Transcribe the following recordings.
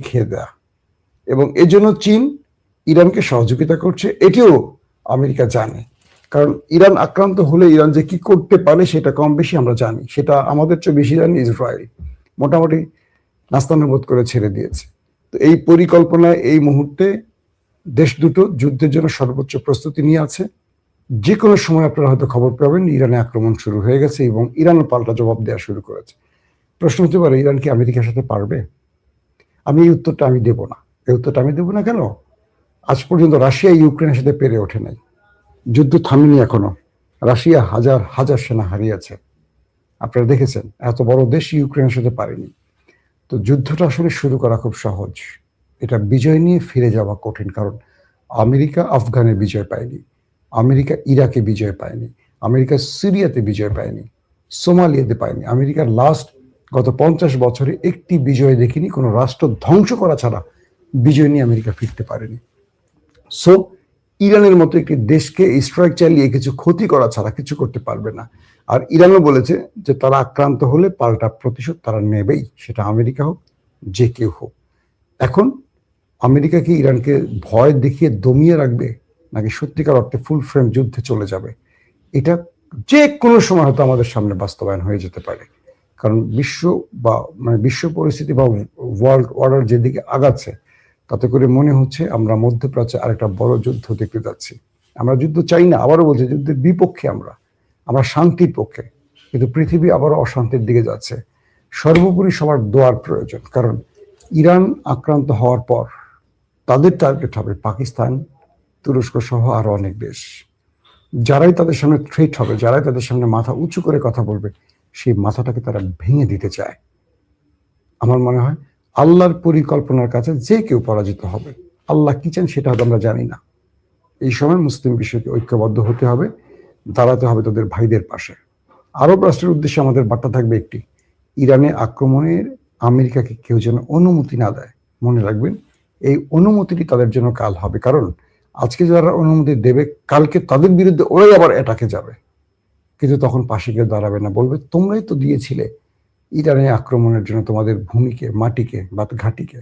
খেয়ে দেয়া, এবং এজন্য চীন ইরানকে সহযোগিতা করছে, এটিও আমেরিকা জানে। কারণ ইরান আক্রান্ত হলে ইরান যে কি করতে পারে সেটা কম বেশি আমরা জানি, সেটা আমাদের চেয়ে বেশি জানি ইসরায়েল। মোটামুটি নাস্তানুবোধ করে ছেড়ে দিয়েছে। তো এই পরিকল্পনায় এই মুহূর্তে দেশ দুটো যুদ্ধের জন্য সর্বোচ্চ প্রস্তুতি নিয়ে আছে। যে কোনো সময় আপনারা হয়তো খবর পাবেন ইরানে আক্রমণ শুরু হয়ে গেছে এবং ইরানও পাল্টা জবাব দেওয়া শুরু করেছে। প্রশ্ন হতে পারে, ইরান কি আমেরিকার সাথে পারবে? এই উত্তরটা আমি দেব না। এই উত্তরটা আমি দেব না কেন? আজ পর্যন্ত রাশিয়া ইউক্রেনের সাথে পেরে ওঠে নাই, যুদ্ধ থামেনি এখনো। রাশিয়া হাজার হাজার সেনা হারিয়েছে, আপনারা দেখেছেন। এত বড় দেশ ইউক্রেনের সাথে পারেনি। তো যুদ্ধটা আসলে শুরু করা খুব সহজ, এটা বিজয় নিয়ে ফিরে যাওয়া কঠিন। কারণ আমেরিকা আফগানে বিজয় পায়নি, আমেরিকা ইরাকে বিজয় পায়নি, আমেরিকা সিরিয়াতে বিজয় পায়নি, সোমালিয়াতে পায়নি। আমেরিকার লাস্ট গত 50 বছরে একটি বিজয় দেখিনি, কোনো রাষ্ট্র ধ্বংস করা ছাড়া বিজয় নিয়ে আমেরিকা ফিরতে পারেনি। সো ইরানের মতো একটি দেশকে স্ট্রাইক চালিয়ে কিছু ক্ষতি করা ছাড়া কিছু করতে পারবে না। আর ইরানও বলেছে যে তারা আক্রান্ত হলে পাল্টা প্রতিশোধ তারা নেবেই, সেটা আমেরিকা হোক যে কেউ হোক। এখন আমেরিকা কি ইরানকে ভয় দেখিয়ে দমিয়ে রাখবে, নাকি সত্যিকার অর্থে ফুল ফ্রেম যুদ্ধে চলে যাবে? এটা যে কোনো সময় হয়তো আমাদের সামনে বাস্তবায়ন হয়ে যেতে পারে। কারণ বিশ্ব পরিস্থিতি বা ওয়ার্ল্ড অর্ডার যেদিকে আগাচ্ছে, তাতে করে মনে হচ্ছে আমরা মধ্যপ্রাচ্যে আরেকটা বড় যুদ্ধ দেখতে যাচ্ছি। আমরা যুদ্ধ চাই না, আবারও বলছি, যুদ্ধের বিপক্ষে আমরা শান্তির পক্ষে, কিন্তু পৃথিবী আবারও অশান্তির দিকে যাচ্ছে। সর্বোপরি সবার দোয়ার প্রয়োজন, কারণ ইরান আক্রান্ত হওয়ার পর তাদের টার্গেট হবে পাকিস্তান, তুরস্ক সহ আরো অনেক দেশ। যারাই তাদের সামনে থ্রেট হবে, যারাই তাদের সামনে মাথা উঁচু করে কথা বলবে, সেই মাথাটাকে তারা ভেঙে দিতে চায়। আমার মনে হয় আল্লাহর পরিকল্পনার কাছে যে কেউ পরাজিত হবে। আল্লাহ কি চান সেটা হয়তো আমরা জানি না। এই সময় মুসলিম বিশ্বকে ঐক্যবদ্ধ হতে হবে, দাঁড়াতে হবে তাদের ভাইদের পাশে। আরব রাষ্ট্রের উদ্দেশ্যে আমাদের বার্তা থাকবে একটি, ইরানে আক্রমণের আমেরিকাকে কেউ যেন অনুমতি না দেয়। মনে রাখবেন, এই অনুমতিটি তাদের জন্য কাল হবে। কারণ আজকে যারা অনুমতি দেবে, কালকে তাদের বিরুদ্ধে ওরাই আবার অ্যাটাকে যাবে, কিন্তু তখন পাশে কেউ দাঁড়াবে না, বলবে তোমরাই তো দিয়েছিলে ইরানে আক্রমণের জন্য তোমাদের ভূমিকে, মাটিকে বা ঘাটিকে,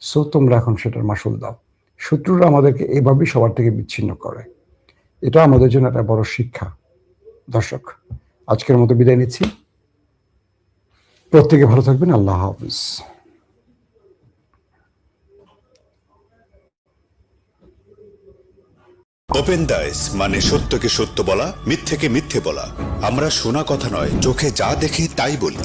সো তোমরা এখন সেটার মাসুল দাও। শত্রুরা আমাদেরকে এভাবেই সবার থেকে বিচ্ছিন্ন করে। এটা আমাদের জন্য একটা বড় শিক্ষা। দর্শক, আজকের মতো বিদায় নিচ্ছি। প্রত্যেকে ভালো থাকবেন। আল্লাহ হাফিজ। ওপেন দাইস মানে সত্যকে সত্য বলা, মিথ্যেকে মিথ্যে বলা। আমরা শোনা কথা নয়, চোখে যা দেখি তাই বলি।